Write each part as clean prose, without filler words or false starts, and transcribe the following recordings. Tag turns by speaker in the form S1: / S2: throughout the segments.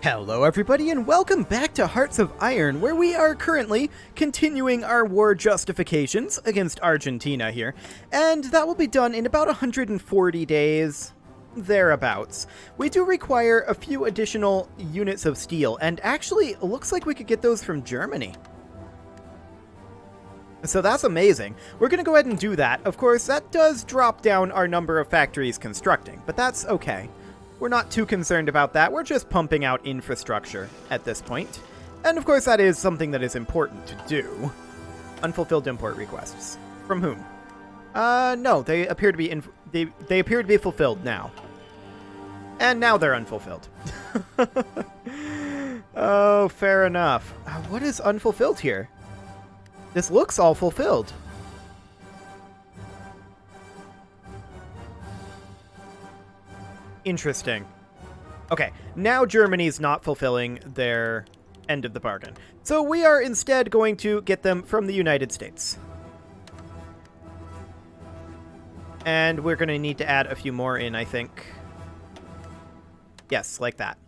S1: Hello everybody and welcome back to Hearts of Iron, where we are currently continuing our war justifications against Argentina here, and that will be done in about 140 days, thereabouts. We do require a few additional units of steel, and actually it looks like we could get those from Germany. So that's amazing. We're going to go ahead and do that. Of course, that does drop down our number of factories constructing, but that's okay. We're not too concerned about that. We're just pumping out infrastructure at this point. And of course, that is something that is important to do. Unfulfilled import requests. From whom? No, they appear to be they appear to be fulfilled now. And now they're unfulfilled. Oh, fair enough. What is unfulfilled here? This looks all fulfilled. Interesting. Okay, now Germany's not fulfilling their end of the bargain. So we are instead going to get them from the United States. And we're going to need to add a few more in, I think. Yes, like that.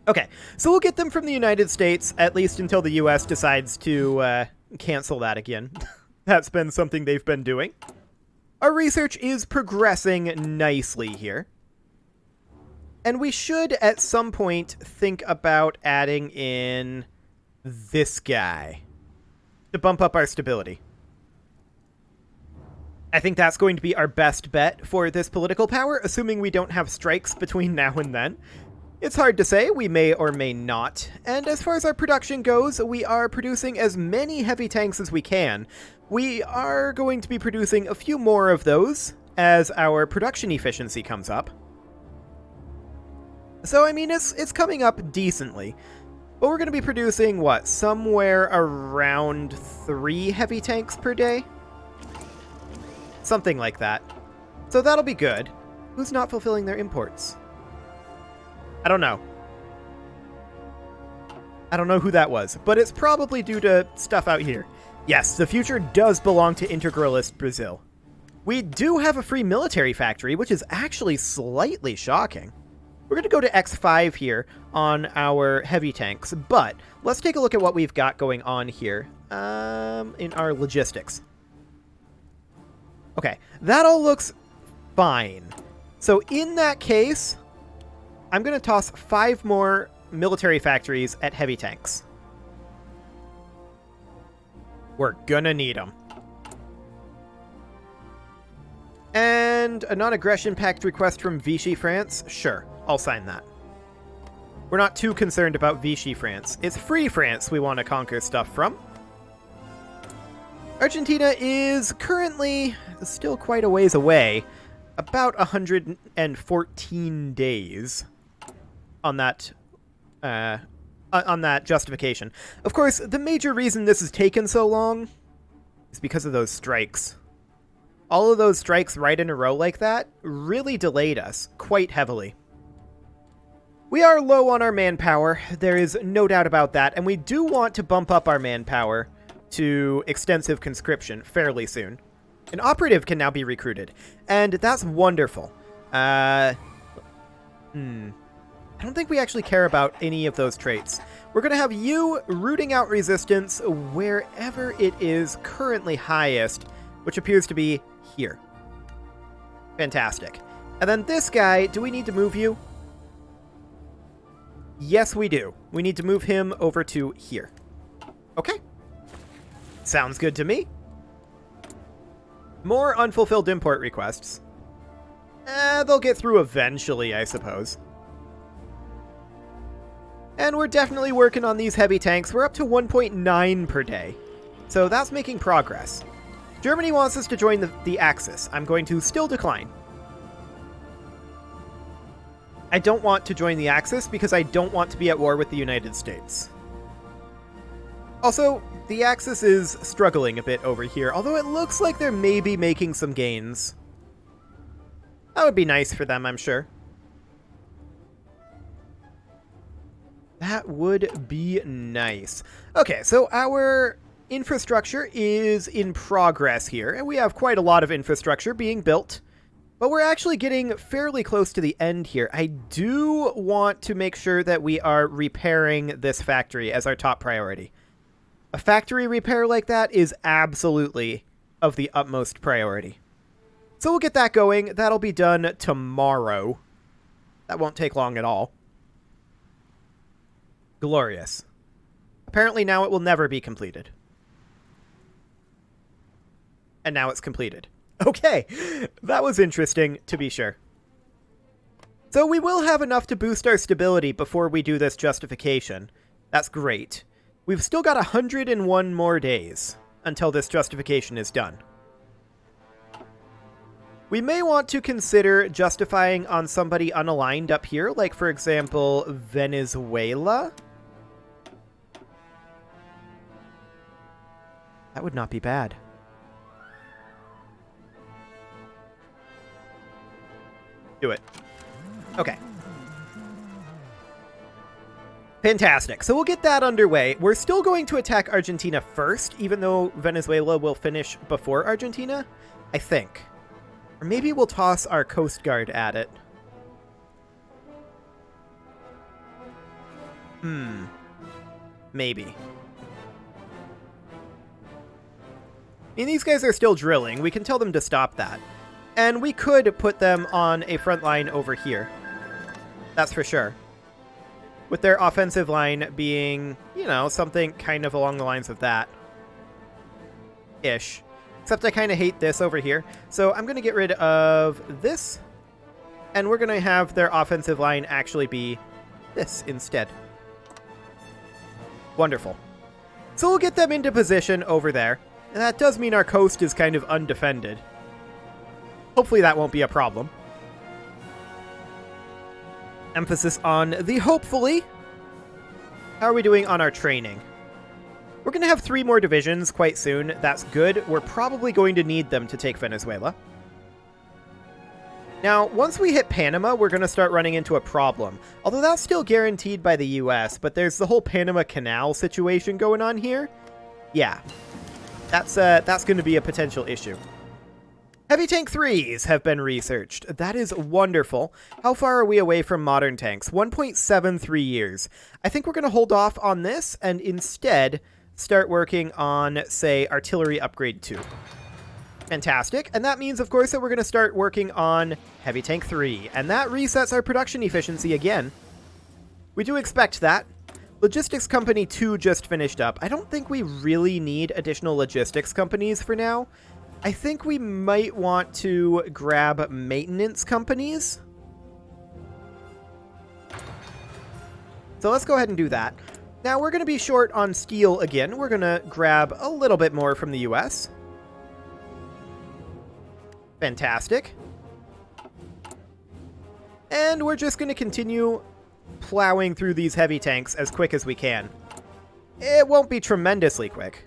S1: Okay, so we'll get them from the United States, at least until the US decides to cancel that again. That's been something they've been doing. Our research is progressing nicely here. And we should, at some point, think about adding in this guy to bump up our stability. I think that's going to be our best bet for this political power, assuming we don't have strikes between now and then. It's hard to say, we may or may not. And as far as our production goes, we are producing as many heavy tanks as we can. We are going to be producing a few more of those as our production efficiency comes up. So, I mean, it's coming up decently. But we're going to be producing, what, somewhere around 3 heavy tanks per day? Something like that. So that'll be good. Who's not fulfilling their imports? I don't know. I don't know who that was, but it's probably due to stuff out here. Yes, the future does belong to integralist Brazil. We do have a free military factory, which is actually slightly shocking. We're going to go to X5 here on our heavy tanks, but let's take a look at what we've got going on here in our logistics. Okay, that all looks fine. So in that case, I'm going to toss 5 more military factories at heavy tanks. We're gonna need them. And a non-aggression pact request from Vichy France? Sure, I'll sign that. We're not too concerned about Vichy France. It's Free France we want to conquer stuff from. Argentina is currently still quite a ways away. About 114 days on that justification. Of course, the major reason this has taken so long is because of those strikes. All of those strikes right in a row like that really delayed us quite heavily. We are low on our manpower, there is no doubt about that, and we do want to bump up our manpower to extensive conscription fairly soon. An operative can now be recruited, and that's wonderful. I don't think we actually care about any of those traits. We're going to have you rooting out resistance wherever it is currently highest, which appears to be here. Fantastic. And then this guy, do we need to move you? Yes, we do. We need to move him over to here. Okay. Sounds good to me. More unfulfilled import requests. They'll get through eventually, I suppose. And we're definitely working on these heavy tanks. We're up to 1.9 per day. So that's making progress. Germany wants us to join the Axis. I'm going to still decline. I don't want to join the Axis because I don't want to be at war with the United States. Also, the Axis is struggling a bit over here, although it looks like they're maybe making some gains. That would be nice for them, I'm sure. That would be nice. Okay, so our infrastructure is in progress here, and we have quite a lot of infrastructure being built But we're actually getting fairly close to the end here. I do want to make sure that we are repairing this factory as our top priority. A factory repair like that is absolutely of the utmost priority. So we'll get that going. That'll be done tomorrow. That won't take long at all. Glorious. Apparently now it will never be completed. And now it's completed. Okay, that was interesting, to be sure. So we will have enough to boost our stability before we do this justification. That's great. We've still got 101 more days until this justification is done. We may want to consider justifying on somebody unaligned up here, like, for example, Venezuela. That would not be bad. Do it. Okay. Fantastic. So we'll get that underway. We're still going to attack Argentina first, even though Venezuela will finish before Argentina, I think. Or maybe we'll toss our Coast Guard at it. Maybe. I mean, these guys are still drilling. We can tell them to stop that. And we could put them on a front line over here. That's for sure. With their offensive line being, you know, something kind of along the lines of that. Ish. Except I kind of hate this over here. So I'm going to get rid of this. And we're going to have their offensive line actually be this instead. Wonderful. So we'll get them into position over there. And that does mean our coast is kind of undefended. Hopefully that won't be a problem. Emphasis on the hopefully. How are we doing on our training? We're going to have 3 more divisions quite soon. That's good. We're probably going to need them to take Venezuela. Now, once we hit Panama, we're going to start running into a problem. Although that's still guaranteed by the US, but there's the whole Panama Canal situation going on here. Yeah. That's going to be a potential issue. Heavy Tank 3s have been researched. That is wonderful. How far are we away from modern tanks? 1.73 years. I think we're going to hold off on this and instead start working on, say, Artillery Upgrade 2. Fantastic. And that means, of course, that we're going to start working on Heavy Tank 3. And that resets our production efficiency again. We do expect that. Logistics Company 2 just finished up. I don't think we really need additional logistics companies for now. I think we might want to grab maintenance companies. So let's go ahead and do that. Now we're going to be short on steel again. We're going to grab a little bit more from the US. Fantastic. And we're just going to continue plowing through these heavy tanks as quick as we can. It won't be tremendously quick.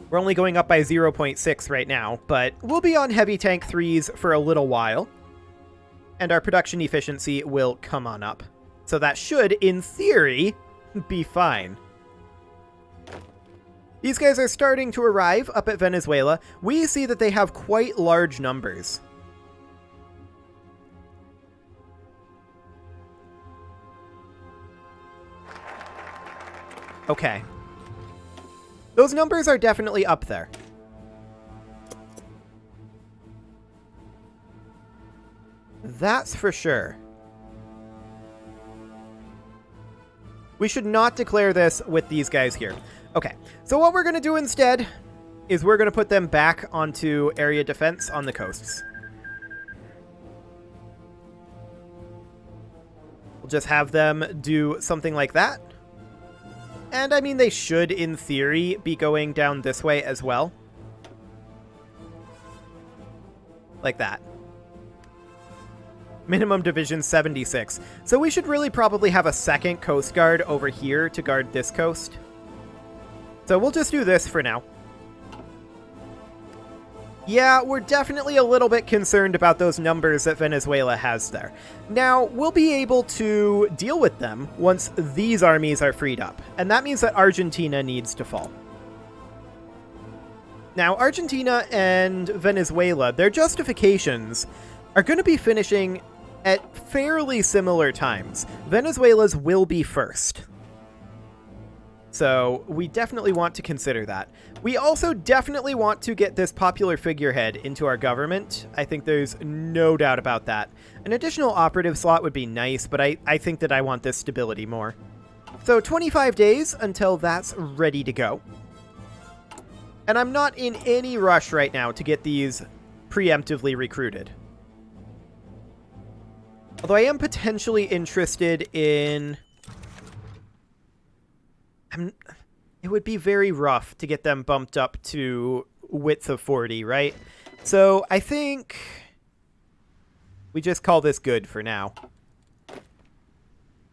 S1: We're only going up by 0.6 right now, but we'll be on Heavy Tank 3s for a little while. And our production efficiency will come on up. So that should, in theory, be fine. These guys are starting to arrive up at Venezuela. We see that they have quite large numbers. Okay. Those numbers are definitely up there. That's for sure. We should not declare this with these guys here. Okay, so what we're going to do instead is we're going to put them back onto area defense on the coasts. We'll just have them do something like that. And I mean, they should, in theory, be going down this way as well. Like that. Minimum division 76. So we should really probably have a second Coast Guard over here to guard this coast. So we'll just do this for now. Yeah, we're definitely a little bit concerned about those numbers that Venezuela has there. Now, we'll be able to deal with them once these armies are freed up. And that means that Argentina needs to fall. Now, Argentina and Venezuela, their justifications are going to be finishing at fairly similar times. Venezuela's will be first. So we definitely want to consider that. We also definitely want to get this popular figurehead into our government. I think there's no doubt about that. An additional operative slot would be nice, but I think that I want this stability more. So 25 days until that's ready to go. And I'm not in any rush right now to get these preemptively recruited. Although I am potentially interested in... it would be very rough to get them bumped up to width of 40, right? So I think we just call this good for now.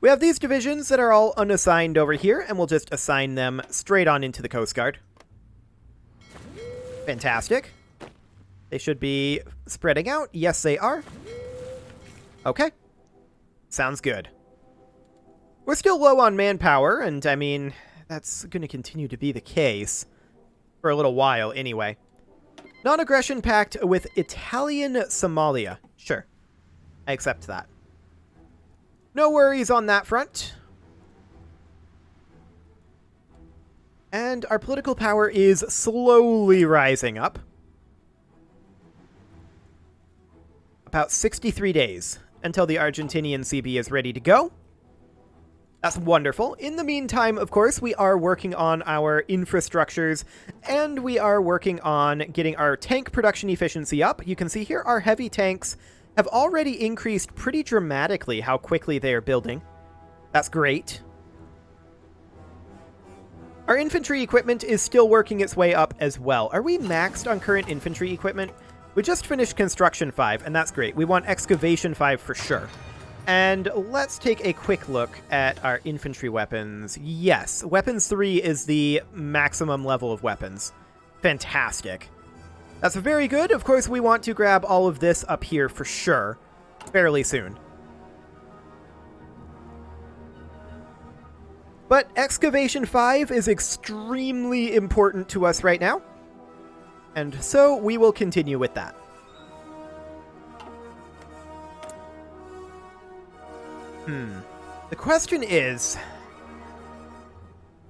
S1: We have these divisions that are all unassigned over here, and we'll just assign them straight on into the Coast Guard. Fantastic. They should be spreading out. Yes, they are. Okay. Sounds good. We're still low on manpower, and I mean, that's going to continue to be the case for a little while anyway. Non-aggression pact with Italian Somalia. Sure. I accept that. No worries on that front. And our political power is slowly rising up. About 63 days until the Argentinian CB is ready to go. That's wonderful. In the meantime, of course, we are working on our infrastructures, and we are working on getting our tank production efficiency up. You can see here our heavy tanks have already increased pretty dramatically how quickly they are building. That's great. Our infantry equipment is still working its way up as well. Are we maxed on current infantry equipment? We just finished Construction 5, and that's great. We want Excavation 5 for sure. And let's take a quick look at our infantry weapons. Yes, Weapons 3 is the maximum level of weapons. Fantastic. That's very good. Of course, we want to grab all of this up here for sure, fairly soon. But Excavation 5 is extremely important to us right now. And so we will continue with that. The question is...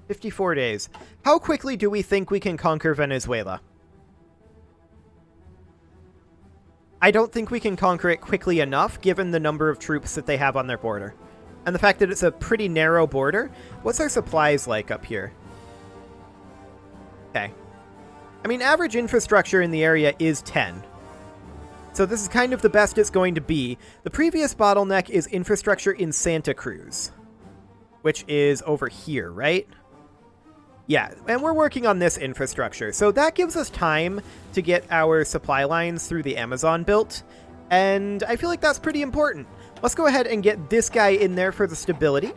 S1: 54 days. How quickly do we think we can conquer Venezuela? I don't think we can conquer it quickly enough, given the number of troops that they have on their border. And the fact that it's a pretty narrow border. What's our supplies like up here? Okay. I mean, average infrastructure in the area is 10. So this is kind of the best it's going to be. The previous bottleneck is infrastructure in Santa Cruz, which is over here, right? Yeah, and we're working on this infrastructure. So that gives us time to get our supply lines through the Amazon built, and I feel like that's pretty important. Let's go ahead and get this guy in there for the stability.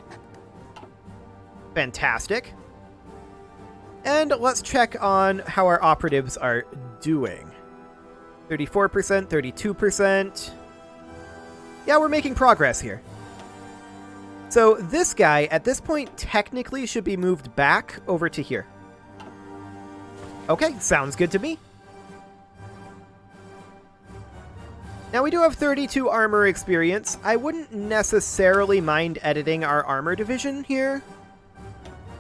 S1: Fantastic. And let's check on how our operatives are doing. 34%, 32%. Yeah, we're making progress here. So this guy, at this point, technically should be moved back over to here. Okay, sounds good to me. Now we do have 32 armor experience. I wouldn't necessarily mind editing our armor division here.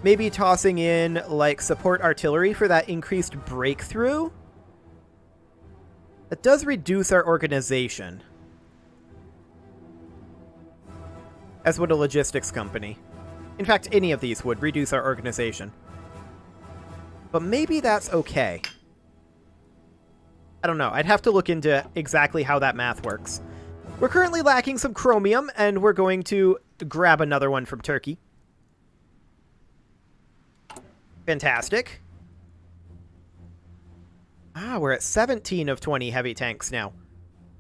S1: Maybe tossing in, like, support artillery for that increased breakthrough. That does reduce our organization. As would a logistics company. In fact, any of these would reduce our organization. But maybe that's okay. I don't know. I'd have to look into exactly how that math works. We're currently lacking some chromium, and we're going to grab another one from Turkey. Fantastic. Ah, we're at 17 of 20 heavy tanks now.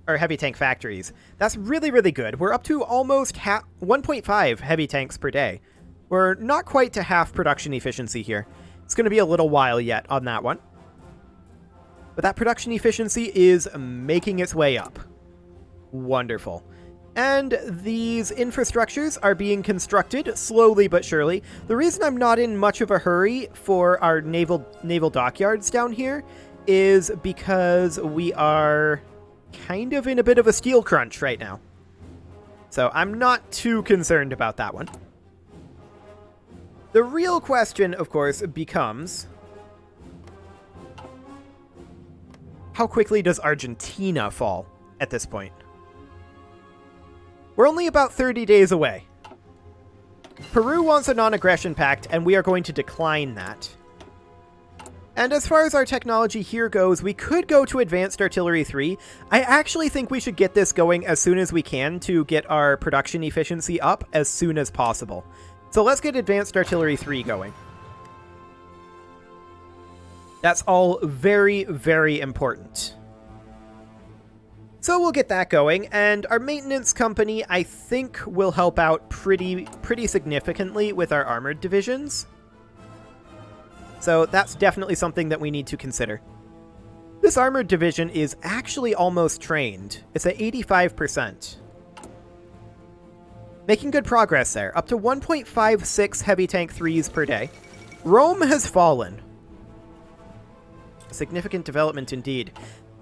S1: Or heavy tank factories. That's really, really good. We're up to almost 1.5 heavy tanks per day. We're not quite to half production efficiency here. It's going to be a little while yet on that one. But that production efficiency is making its way up. Wonderful. And these infrastructures are being constructed slowly but surely. The reason I'm not in much of a hurry for our naval dockyards down here is because we are kind of in a bit of a steel crunch right now. So I'm not too concerned about that one. The real question, of course, becomes... how quickly does Argentina fall at this point? We're only about 30 days away. Peru wants a non-aggression pact, and we are going to decline that. And as far as our technology here goes, we could go to Advanced Artillery 3. I actually think we should get this going as soon as we can to get our production efficiency up as soon as possible. So let's get Advanced Artillery 3 going. That's all very, very important. So we'll get that going, and our maintenance company, I think, will help out pretty significantly with our armored divisions. So that's definitely something that we need to consider. This armored division is actually almost trained. It's at 85%. Making good progress there, up to 1.56 heavy tank 3s per day. Rome has fallen. Significant development indeed.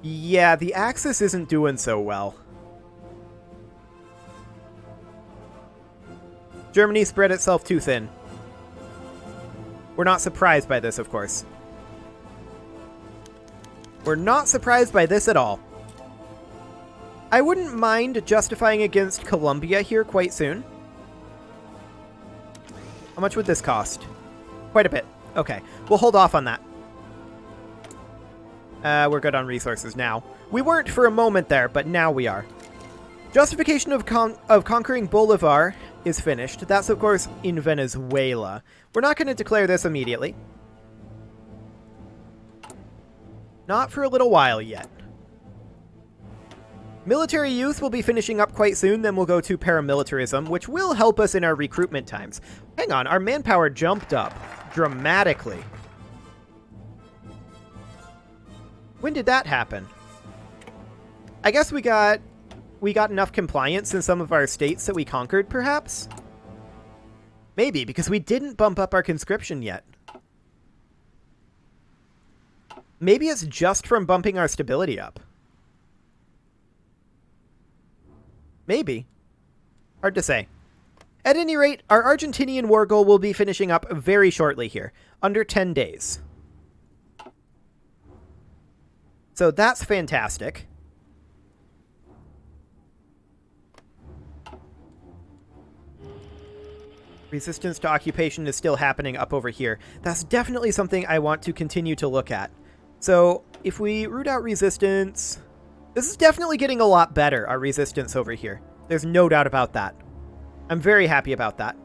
S1: Yeah, the Axis isn't doing so well. Germany spread itself too thin. We're not surprised by this, of course. We're not surprised by this at all. I wouldn't mind justifying against Colombia here quite soon. How much would this cost? Quite a bit. Okay, we'll hold off on that. We're good on resources now. We weren't for a moment there, but now we are. Justification of conquering Bolivar is finished. That's, of course, in Venezuela. We're not going to declare this immediately. Not for a little while yet. Military youth will be finishing up quite soon, then we'll go to paramilitarism, which will help us in our recruitment times. Hang on, our manpower jumped up dramatically. When did that happen? I guess we got enough compliance in some of our states that we conquered, perhaps? Maybe, because we didn't bump up our conscription yet. Maybe it's just from bumping our stability up. Maybe. Hard to say. At any rate, our Argentinian war goal will be finishing up very shortly here, under 10 days. So that's fantastic. Resistance to occupation is still happening up over here. That's definitely something I want to continue to look at. So if we root out resistance, this is definitely getting a lot better, our resistance over here. There's no doubt about that. I'm very happy about that.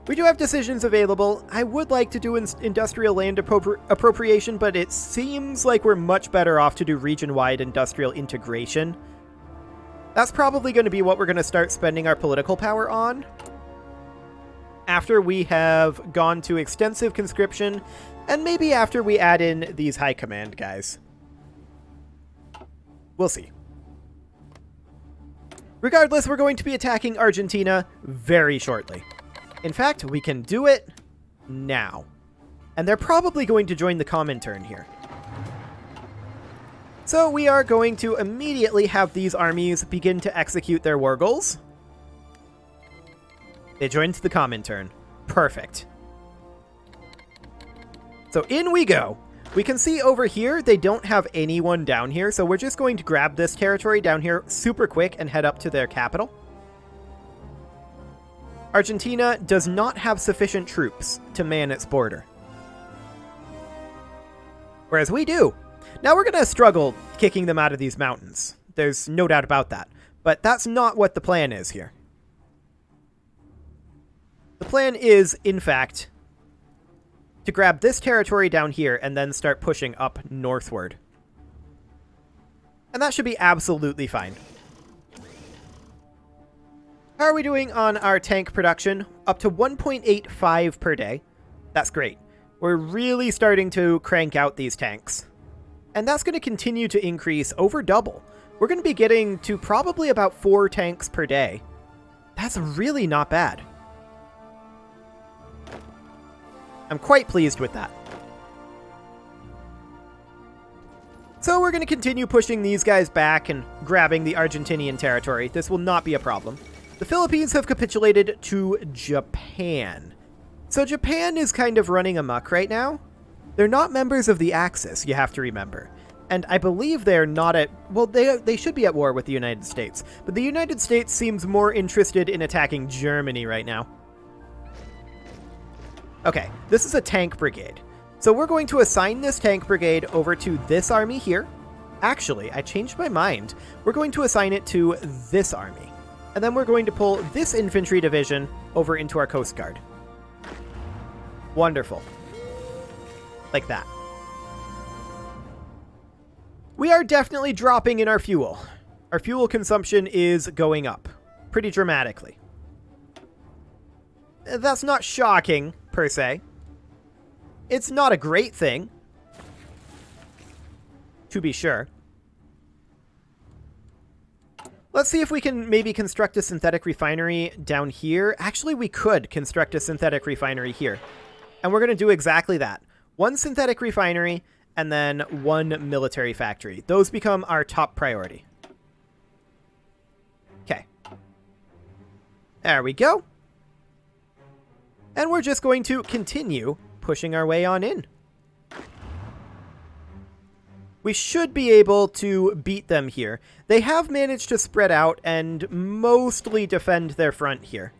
S1: We do have decisions available. I would like to do industrial land appropriation, but it seems like we're much better off to do region-wide industrial integration. That's probably going to be what we're going to start spending our political power on after we have gone to extensive conscription, and maybe after we add in these high command guys. We'll see. Regardless, we're going to be attacking Argentina very shortly. In fact, we can do it now. And they're probably going to join the Comintern here. So we are going to immediately have these armies begin to execute their war goals. They joined the Comintern. Perfect. So in we go. We can see over here, they don't have anyone down here, so we're just going to grab this territory down here super quick and head up to their capital. Argentina does not have sufficient troops to man its border. Whereas we do. Now we're going to struggle kicking them out of these mountains. There's no doubt about that. But that's not what the plan is here. The plan is, in fact, to grab this territory down here and then start pushing up northward. And that should be absolutely fine. How are we doing on our tank production? Up to 1.85 per day. That's great. We're really starting to crank out these tanks. And that's going to continue to increase over double. We're going to be getting to probably about 4 tanks per day. That's really not bad. I'm quite pleased with that. So we're going to continue pushing these guys back and grabbing the Argentinian territory. This will not be a problem. The Philippines have capitulated to Japan. So Japan is kind of running amok right now. They're not members of the Axis, you have to remember. And I believe they're not at... Well, they should be at war with the United States. But the United States seems more interested in attacking Germany right now. Okay, this is a tank brigade. So we're going to assign this tank brigade over to this army here. Actually, I changed my mind. We're going to assign it to this army. And then we're going to pull this infantry division over into our Coast Guard. Wonderful. Like that. We are definitely dropping in our fuel. Our fuel consumption is going up pretty dramatically. That's not shocking, per se. It's not a great thing, to be sure. Let's see if we can maybe construct a synthetic refinery down here. Actually, we could construct a synthetic refinery here. And we're going to do exactly that. One synthetic refinery, and then one military factory. Those become our top priority. Okay. There we go. And we're just going to continue pushing our way on in. We should be able to beat them here. They have managed to spread out and mostly defend their front here.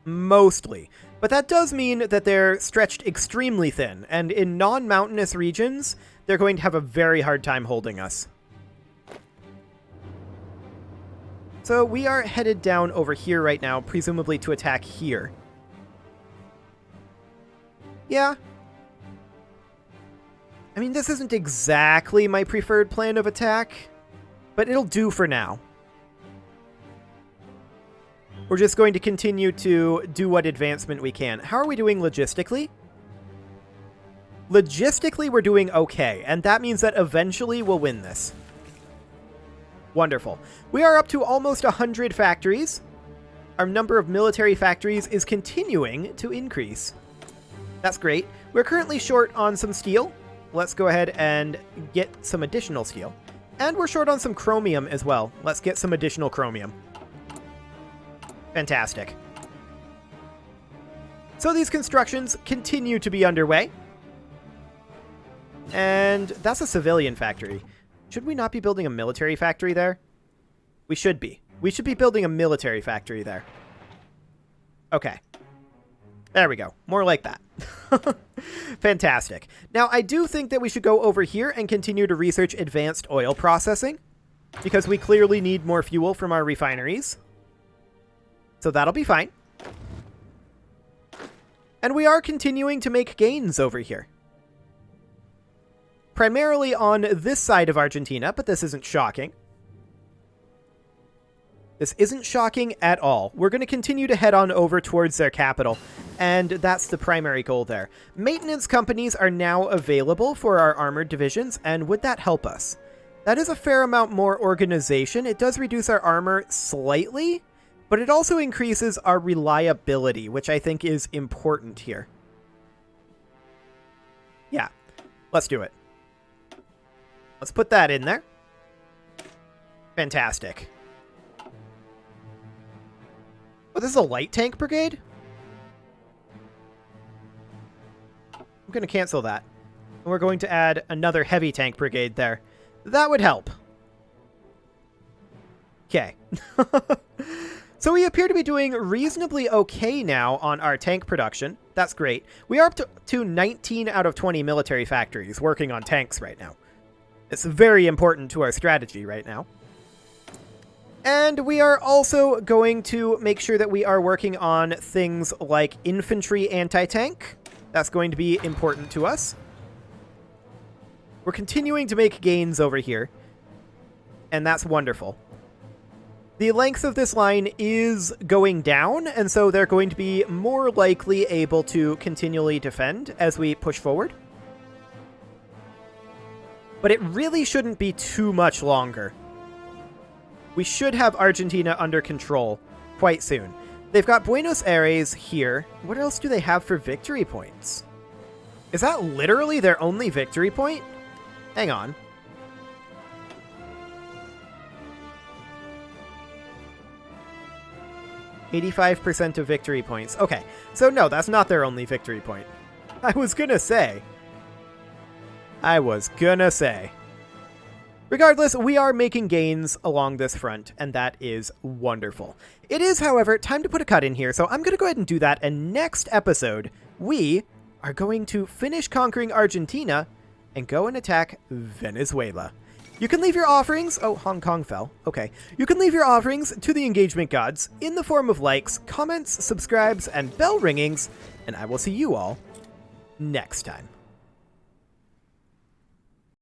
S1: Mostly. But that does mean that they're stretched extremely thin, and in non-mountainous regions, they're going to have a very hard time holding us. So we are headed down over here right now, presumably to attack here. Yeah. I mean, this isn't exactly my preferred plan of attack, but it'll do for now. We're just going to continue to do what advancement we can. How are we doing logistically? Logistically, we're doing okay, and that means that eventually we'll win this. Wonderful. We are up to almost 100 factories. Our number of military factories is continuing to increase. That's great. We're currently short on some steel. Let's go ahead and get some additional steel. And we're short on some chromium as well. Let's get some additional chromium. Fantastic. So these constructions continue to be underway. And that's a civilian factory. Should we not be building a military factory there? We should be. We should be building a military factory there. Okay. There we go. More like that. Fantastic. Now, I do think that we should go over here and continue to research advanced oil processing, because we clearly need more fuel from our refineries. So that'll be fine. And we are continuing to make gains over here. Primarily on this side of Argentina, but this isn't shocking. This isn't shocking at all. We're going to continue to head on over towards their capital, and that's the primary goal there. Maintenance companies are now available for our armored divisions, and would that help us? That is a fair amount more organization. It does reduce our armor slightly, but it also increases our reliability, which I think is important here. Yeah, let's do it. Let's put that in there. Fantastic. Oh, this is a light tank brigade? I'm going to cancel that. And we're going to add another heavy tank brigade there. That would help. Okay. So we appear to be doing reasonably okay now on our tank production. That's great. We are up to 19 out of 20 military factories working on tanks right now. It's very important to our strategy right now. And we are also going to make sure that we are working on things like infantry anti-tank. That's going to be important to us. We're continuing to make gains over here, and that's wonderful. The length of this line is going down, and so they're going to be more likely able to continually defend as we push forward. But it really shouldn't be too much longer. We should have Argentina under control quite soon. They've got Buenos Aires here. What else do they have for victory points? Is that literally their only victory point? Hang on. "85% of victory points." Okay, so no, that's not their only victory point. I was gonna say. Regardless, we are making gains along this front, and that is wonderful. It is, however, time to put a cut in here, so I'm going to go ahead and do that, and next episode, we are going to finish conquering Argentina and go and attack Venezuela. You can leave your offerings... Oh, Hong Kong fell. Okay. You can leave your offerings to the engagement gods in the form of likes, comments, subscribes, and bell ringings, and I will see you all next time.